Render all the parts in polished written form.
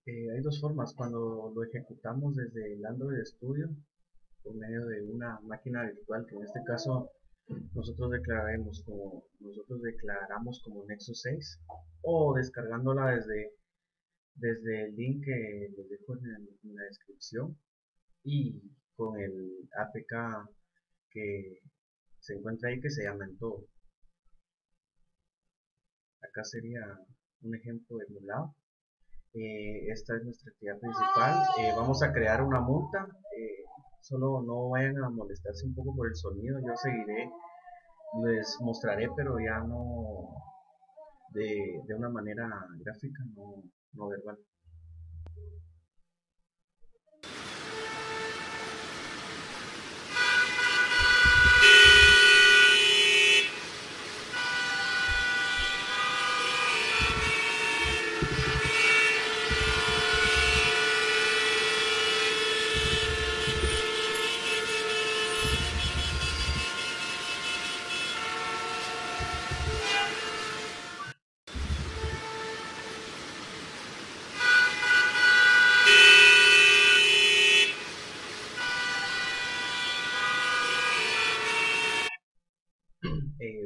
Hay dos formas cuando lo ejecutamos desde el Android Studio por medio de una máquina virtual, que en este caso nosotros declaramos como Nexus 6, o descargándola desde el link que les dejo en la descripción, y con el APK que se encuentra ahí, que se llama Entodo. Acá sería un ejemplo emulado. Esta es nuestra actividad principal. Vamos a crear una multa. Solo no vayan a molestarse un poco por el sonido. Yo seguiré, les mostraré, pero ya no de una manera gráfica, no verbal.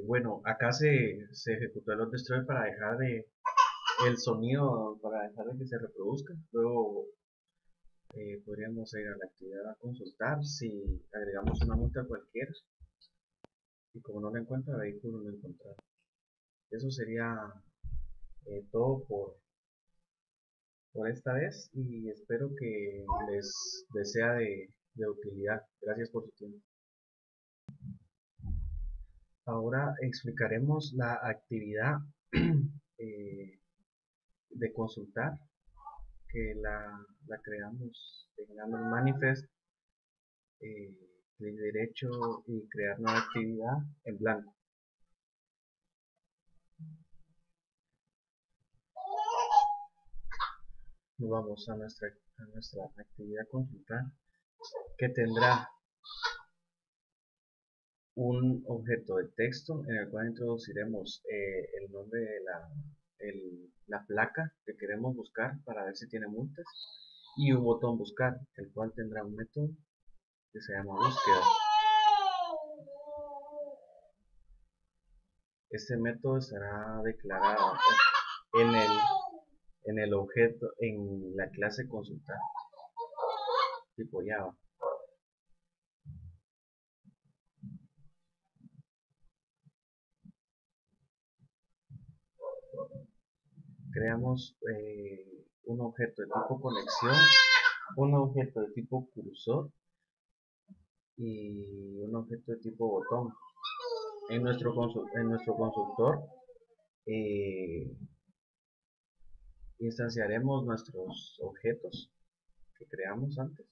Bueno, acá se ejecutó el destroy para dejar el sonido, para dejar de que se reproduzca. Luego podríamos ir a la actividad a consultar si agregamos una multa cualquiera, y como no la encuentra, vehículo no encontrado. Eso sería todo por esta vez, y espero que les sea de utilidad. Gracias por su tiempo. Ahora explicaremos la actividad eh, de consultar, que la creamos en el Manifest, clic derecho y crear nueva actividad en blanco. Nos vamos a nuestra actividad consultar, que tendrá un objeto de texto en el cual introduciremos el nombre de la placa que queremos buscar para ver si tiene multas, y un botón buscar, el cual tendrá un método que se llama búsqueda. Este método estará declarado en el objeto, en la clase consultar, tipo Java. Creamos un objeto de tipo conexión, un objeto de tipo cursor y un objeto de tipo botón. En nuestro consultor eh, instanciaremos nuestros objetos que creamos antes,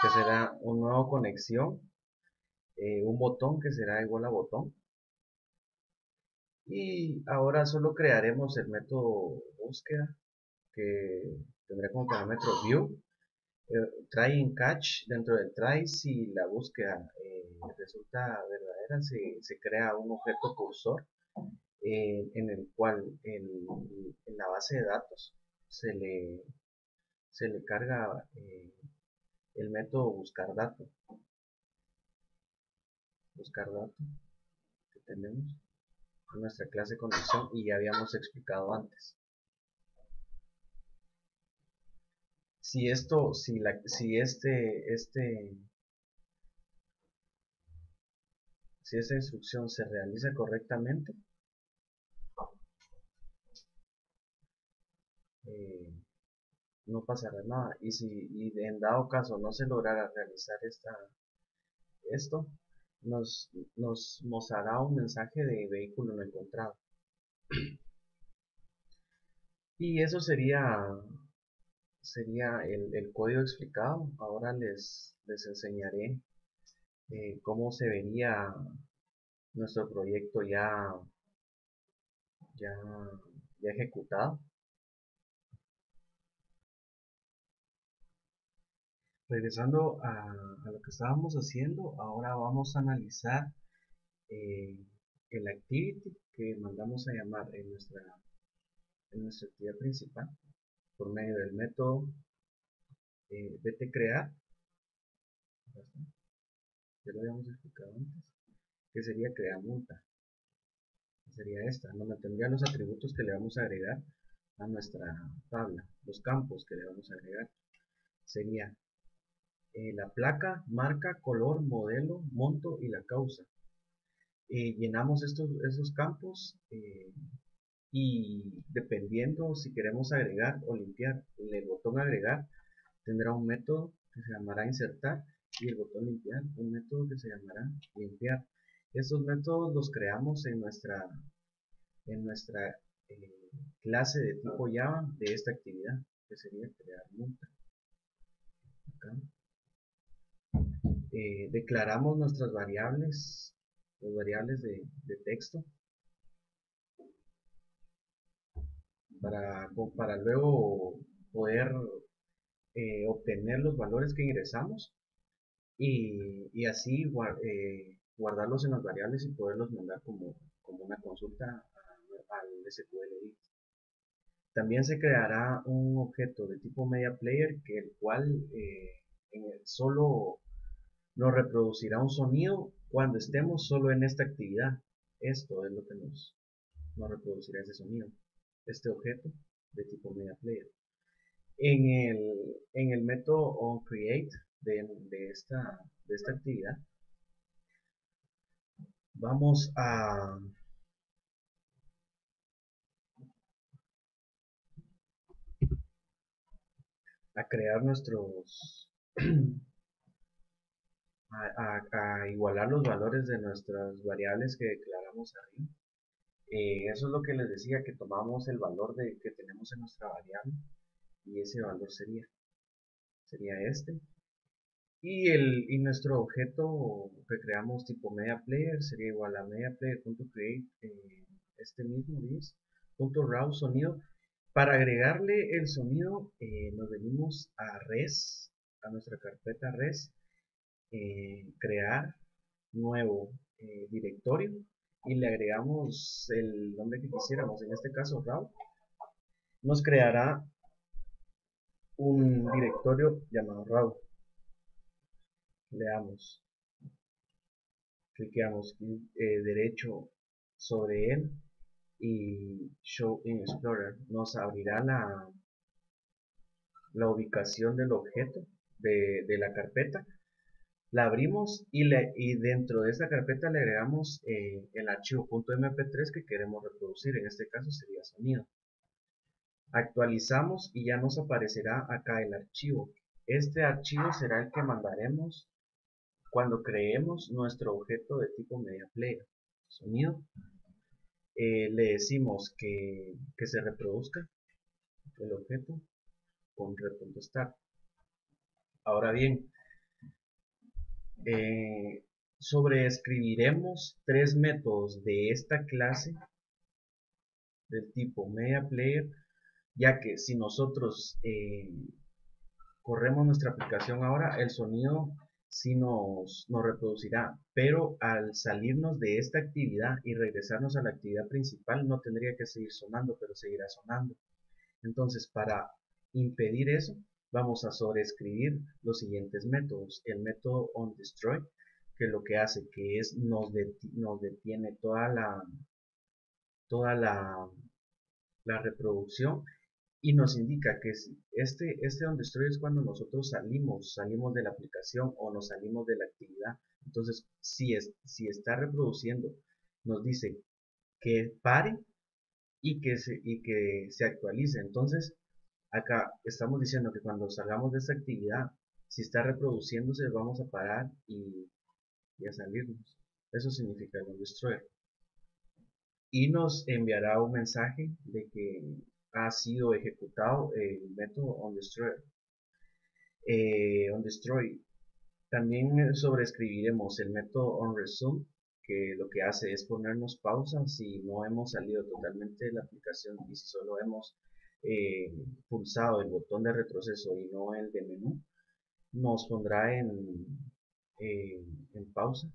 que será un nuevo conexión, un botón que será igual a botón, y ahora solo crearemos el método búsqueda, que tendrá como parámetro view, try and catch. Dentro del try, si la búsqueda resulta verdadera, se crea un objeto cursor, en el cual en la base de datos se le carga el método buscar dato que tenemos en nuestra clase conexión, y ya habíamos explicado antes. Si esto, si la, si si esta instrucción se realiza correctamente, eh, no pasará nada. Y en dado caso no se lograra realizar esto, nos mostrará un mensaje de vehículo no encontrado. Y eso sería el código explicado. Ahora les enseñaré cómo se vería nuestro proyecto ya, ya ejecutado. Regresando a lo que estábamos haciendo, ahora vamos a analizar eh, el activity que mandamos a llamar en nuestra actividad principal por medio del método btcrear, ya lo habíamos explicado antes, que sería crear multa. Sería esta, donde tendría los atributos que le vamos a agregar a nuestra tabla, los campos que le vamos a agregar. Sería la placa, marca, color, modelo, monto y la causa. Llenamos esos campos y dependiendo si queremos agregar o limpiar, el botón agregar tendrá un método que se llamará insertar y el botón limpiar un método que se llamará limpiar. Estos métodos los creamos en nuestra clase de tipo Java de esta actividad, que sería crear multa. Acá. Declaramos nuestras variables, las variables de texto, para luego poder obtener los valores que ingresamos y así guardarlos en las variables y poderlos mandar como una consulta al SQL. También se creará un objeto de tipo media player que el cual solo nos reproducirá un sonido cuando estemos solo en esta actividad. Esto es lo que nos reproducirá ese sonido, este objeto de tipo media player. En el método onCreate de esta actividad vamos a crear a igualar los valores de nuestras variables que declaramos arriba. Eso es lo que les decía, que tomamos el valor que tenemos en nuestra variable y ese valor sería este. Y nuestro objeto que creamos tipo media player sería igual a mediaplayer.create este mismo .raw sonido. Para agregarle el sonido nos venimos a res, a nuestra carpeta res, crear nuevo directorio y le agregamos el nombre que quisiéramos, en este caso raw. Nos creará un directorio llamado raw. Le damos, cliqueamos derecho sobre él y Show in Explorer nos abrirá la ubicación del objeto de la carpeta. La abrimos y dentro de esta carpeta le agregamos el archivo .mp3 que queremos reproducir, en este caso sería sonido. Actualizamos y ya nos aparecerá acá el archivo. Este archivo será el que mandaremos cuando creemos nuestro objeto de tipo media player. Sonido. Le decimos que se reproduzca el objeto con red.start. Ahora bien, sobreescribiremos tres métodos de esta clase del tipo media player, ya que si nosotros corremos nuestra aplicación ahora, el sonido sí nos reproducirá, pero al salirnos de esta actividad y regresarnos a la actividad principal no tendría que seguir sonando, pero seguirá sonando. Entonces, para impedir eso, vamos a sobreescribir los siguientes métodos. El método onDestroy, que lo que hace que es nos detiene toda la reproducción y nos indica que este onDestroy es cuando nosotros salimos de la aplicación o nos salimos de la actividad. Entonces, si está reproduciendo, nos dice que pare y que se actualice. Entonces, acá estamos diciendo que cuando salgamos de esta actividad, si está reproduciéndose, vamos a parar y a salirnos. Eso significa el onDestroy. Y nos enviará un mensaje de que ha sido ejecutado el método onDestroy. OnDestroy. También sobreescribiremos el método onResume, que lo que hace es ponernos pausa si no hemos salido totalmente de la aplicación y si solo hemos pulsado el botón de retroceso y no el de menú, nos pondrá en pausa.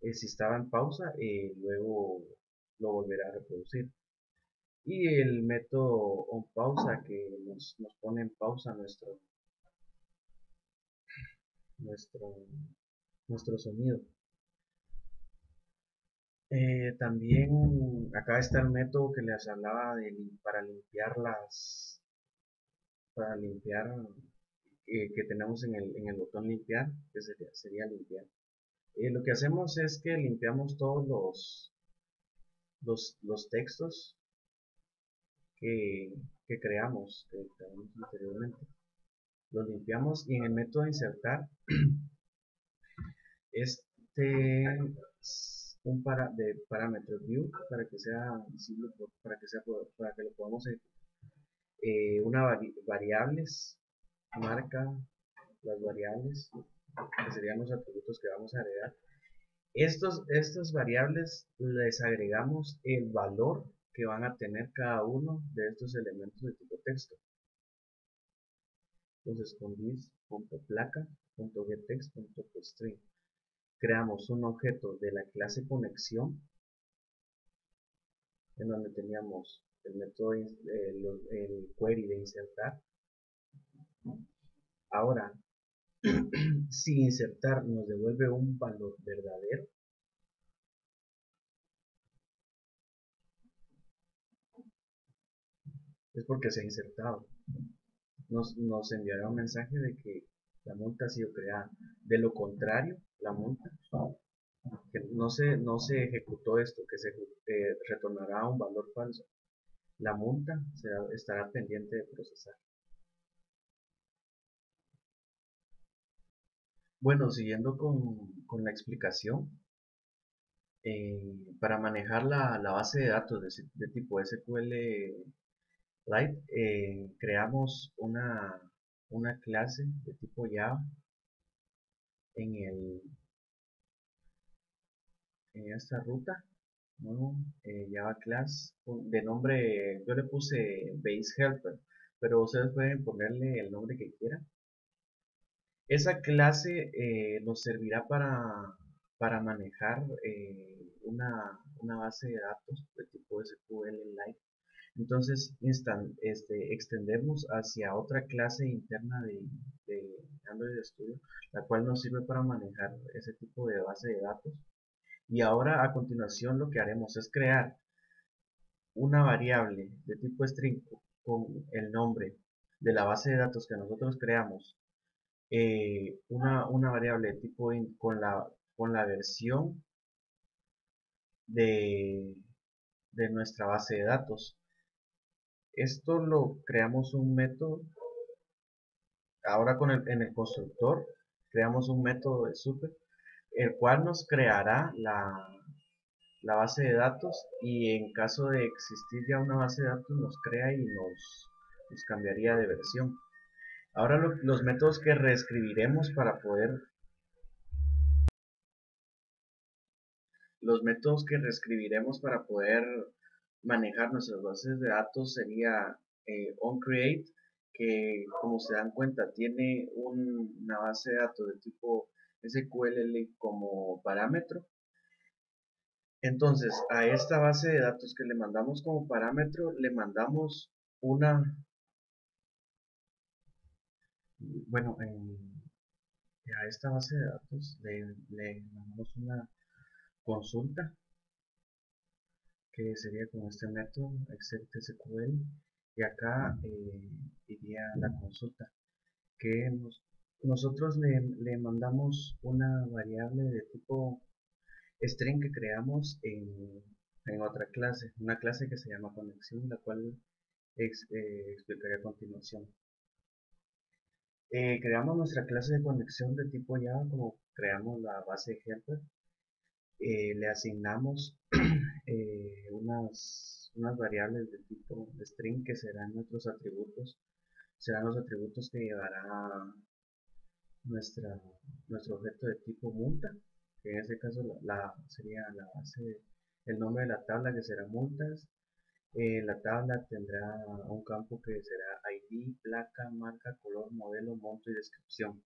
Si estaba en pausa, luego lo volverá a reproducir. y el método onPausa que nos pone en pausa nuestro, nuestro sonido. También acá está el método que les hablaba para limpiar para limpiar que tenemos en el botón limpiar, que sería limpiar. Lo que hacemos es que limpiamos todos los textos que, que creamos anteriormente. Los limpiamos y en el método insertar, este es de parámetros view para que sea visible, para que lo podamos una variables, marca las variables, que serían los atributos que vamos a agregar. Estas variables les agregamos el valor que van a tener cada uno de estos elementos de tipo texto. Entonces con this.placa.getText.toString creamos un objeto de la clase conexión en donde teníamos el método el query de insertar. Ahora, si insertar nos devuelve un valor verdadero, es porque se ha insertado. Nos enviará un mensaje de que la multa ha sido creada. De lo contrario, la multa, que no se ejecutó esto, que se retornará un valor falso. La multa estará pendiente de procesar. Bueno, siguiendo con la explicación, para manejar la base de datos de tipo SQLite, creamos una clase de tipo Java en, el, en esta ruta, ¿no? Java class de nombre, yo le puse base helper, pero ustedes pueden ponerle el nombre que quieran. Esa clase nos servirá para manejar una base de datos de tipo SQLite. Entonces extendemos hacia otra clase interna de Android Studio, la cual nos sirve para manejar ese tipo de base de datos. Y ahora a continuación lo que haremos es crear una variable de tipo string con el nombre de la base de datos que nosotros creamos, una variable de tipo int con la versión de, de nuestra base de datos. Esto lo creamos un método. Ahora en el constructor creamos un método de super, el cual nos creará la base de datos, y en caso de existir ya una base de datos nos crea y nos cambiaría de versión. Ahora los métodos que reescribiremos para poder Los métodos que reescribiremos para poder manejar nuestras bases de datos sería onCreate, que como se dan cuenta tiene una base de datos de tipo SQL como parámetro. Entonces a esta base de datos que le mandamos como parámetro le mandamos bueno, a esta base de datos le mandamos una consulta, que sería con este método except SQL, y acá iría la consulta, que nosotros le mandamos una variable de tipo string que creamos en otra clase, una clase que se llama conexión, la cual explicaré a continuación. Creamos nuestra clase de conexión de tipo Java como creamos la base de helper. Le asignamos unas variables de tipo string que serán serán los atributos que llevará nuestra, nuestro objeto de tipo multa, que en este caso sería la base, el nombre de la tabla, que será multas. La tabla tendrá un campo que será ID, placa, marca, color, modelo, monto y descripción.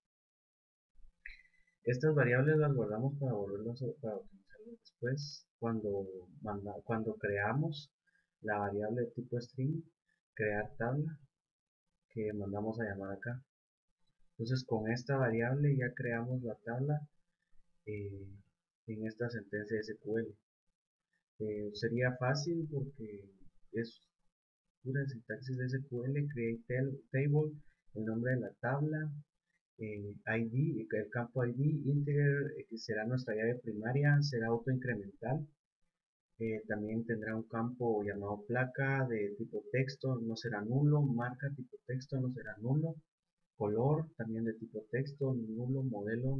Estas variables las guardamos para utilizarlas después cuando creamos la variable de tipo string, crear tabla, que mandamos a llamar acá. Entonces con esta variable ya creamos la tabla eh, en esta sentencia SQL. Sería fácil porque es pura sintaxis de SQL, create table, el nombre de la tabla, ID, el campo ID, integer, que será nuestra llave primaria, será autoincremental. También tendrá un campo llamado placa de tipo texto, no será nulo, marca tipo texto, no será nulo, color también de tipo texto, nulo, modelo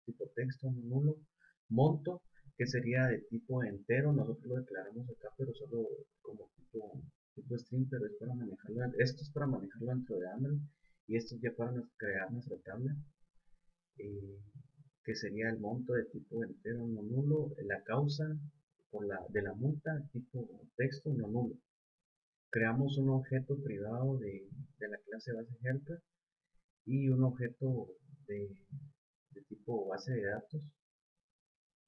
tipo texto, no nulo, monto, que sería de tipo entero, nosotros lo declaramos acá, pero solo como tipo string, pero es para manejarlo, esto es para manejarlo dentro de Android, y esto es ya para crear nuestra tabla, eh, que sería el monto de tipo entero, no nulo, la causa de la multa, tipo texto, no nulo. Creamos un objeto privado de la clase base helper y un objeto de, de tipo base de datos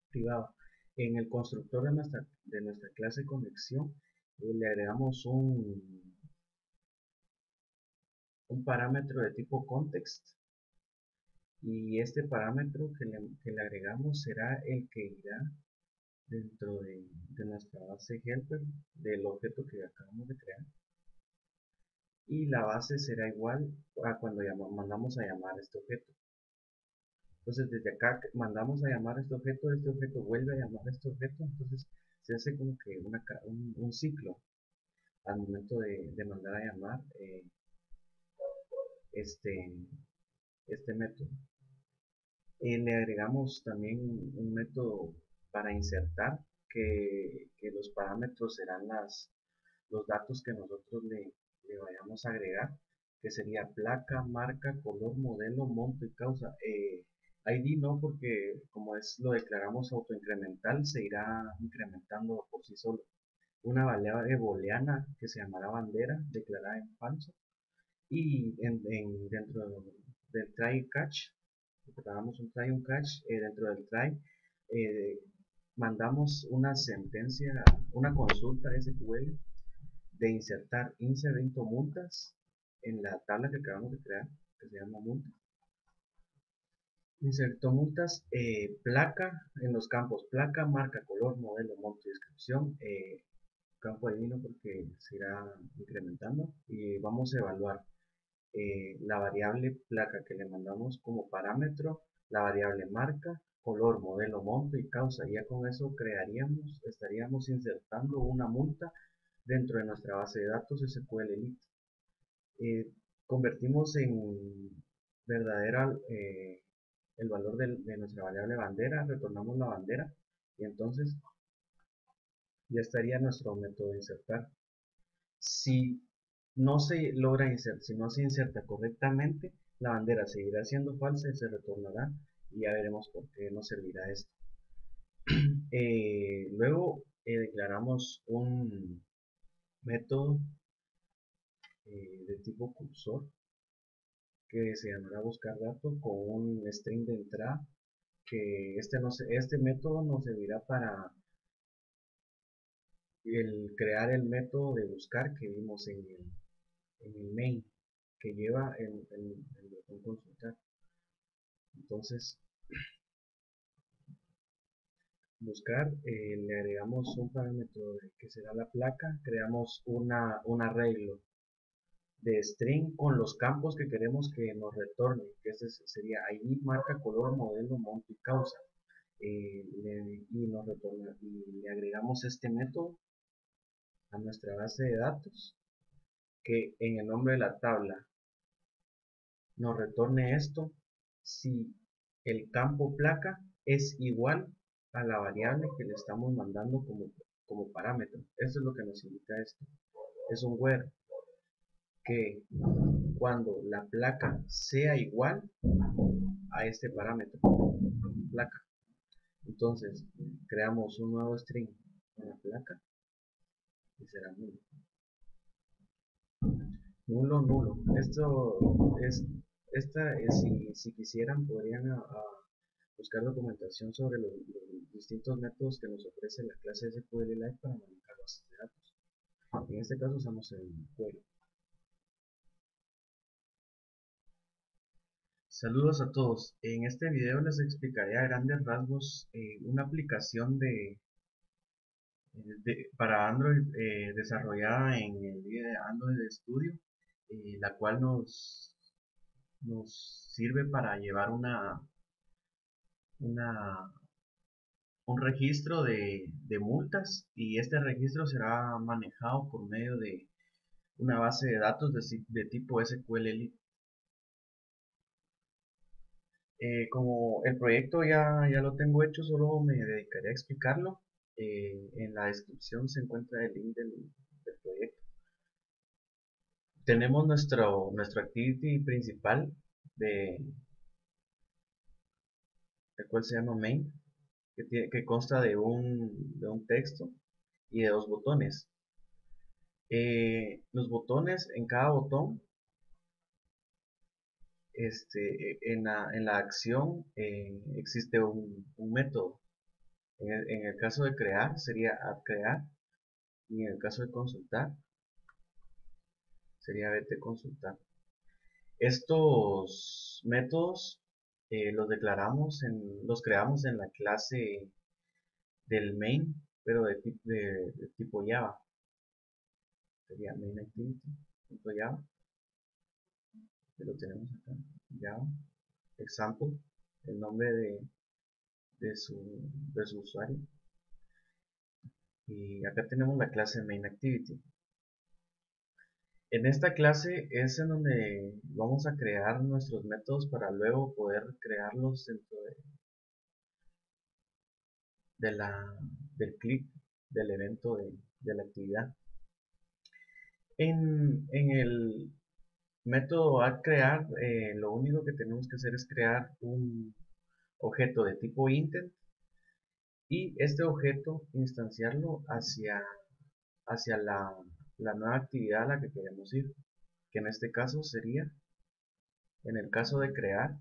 privado. En el constructor de nuestra clase conexión le agregamos un parámetro de tipo context, y este parámetro que le agregamos será el que irá dentro de nuestra base helper del objeto que acabamos de crear, y la base será igual a cuando mandamos a llamar este objeto. Entonces desde acá mandamos a llamar a este objeto vuelve a llamar a este objeto, entonces se hace como que un ciclo al momento de mandar a llamar este, este método. Le agregamos también un método para insertar, que los parámetros serán los datos que nosotros le vayamos a agregar, que sería placa, marca, color, modelo, monto y causa. ID no, porque como lo declaramos autoincremental, se irá incrementando por sí solo. Una variable booleana que se llamará bandera, declarada en falso, y dentro del try catch, declaramos un try, un catch, dentro del try eh, mandamos una sentencia, una consulta SQL de insertar insert into multas en la tabla que acabamos de crear, que se llama multas. Insertó multas, placa en los campos placa, marca, color, modelo, monto y descripción. Campo divino porque se irá incrementando, y vamos a evaluar la variable placa que le mandamos como parámetro, la variable marca, color, modelo, monto y causa. Ya con eso estaríamos insertando una multa dentro de nuestra base de datos SQL Elite. Convertimos en verdadera el valor de nuestra variable bandera, retornamos la bandera, y entonces ya estaría nuestro método de insertar. Si no se logra insertar, si no se inserta correctamente, la bandera seguirá siendo falsa y se retornará, y ya veremos por qué nos servirá esto. Luego declaramos un método de tipo cursor que se llamará buscar datos con un string de entrada, que este método nos servirá para crear el método de buscar que vimos en el main, que lleva el botón consultar. Entonces, buscar, le agregamos un parámetro que será la placa, creamos un arreglo de string con los campos que queremos que nos retorne, que este sería ID, marca, color, modelo, monto y causa. Y le agregamos este método a nuestra base de datos, que en el nombre de la tabla nos retorne esto si el campo placa es igual a la variable que le estamos mandando como parámetro. Eso es lo que nos indica esto. Es un where que cuando la placa sea igual a este parámetro, placa, entonces creamos un nuevo string con la placa y será nulo. Nulo, nulo. Si quisieran, podrían buscar documentación sobre los distintos métodos que nos ofrece la clase SQLite para manejar bases de datos. En este caso usamos el query. Saludos a todos. En este video les explicaré a grandes rasgos una aplicación para Android desarrollada en el Android Studio, la cual nos sirve para llevar una, un registro de multas, y este registro será manejado por medio de una base de datos de tipo SQL Elite. Como el proyecto ya lo tengo hecho, solo me dedicaré a explicarlo. En la descripción se encuentra el link del proyecto. Tenemos nuestro activity principal, de, el cual se llama main, que consta de un texto y de dos botones. Los botones, en cada botón, en la acción existe un método. En el caso de crear sería add-crear, y en el caso de consultar sería vete consultar. Estos métodos los creamos en la clase del main, pero de tipo Java. Sería main activity.java, que lo tenemos acá, Java, example, el nombre de su, de su usuario. Y acá tenemos la clase main activity. En esta clase es en donde vamos a crear nuestros métodos para luego poder crearlos dentro de del clip del evento de la actividad. En el método addCrear, lo único que tenemos que hacer es crear un objeto de tipo intent, y este objeto instanciarlo hacia la nueva actividad a la que queremos ir, que en este caso sería, en el caso de crear,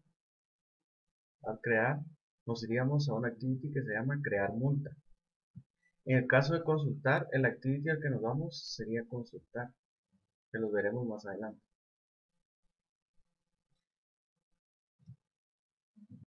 nos iríamos a una activity que se llama crear multa. En el caso de consultar, el activity al que nos vamos sería consultar, que lo veremos más adelante.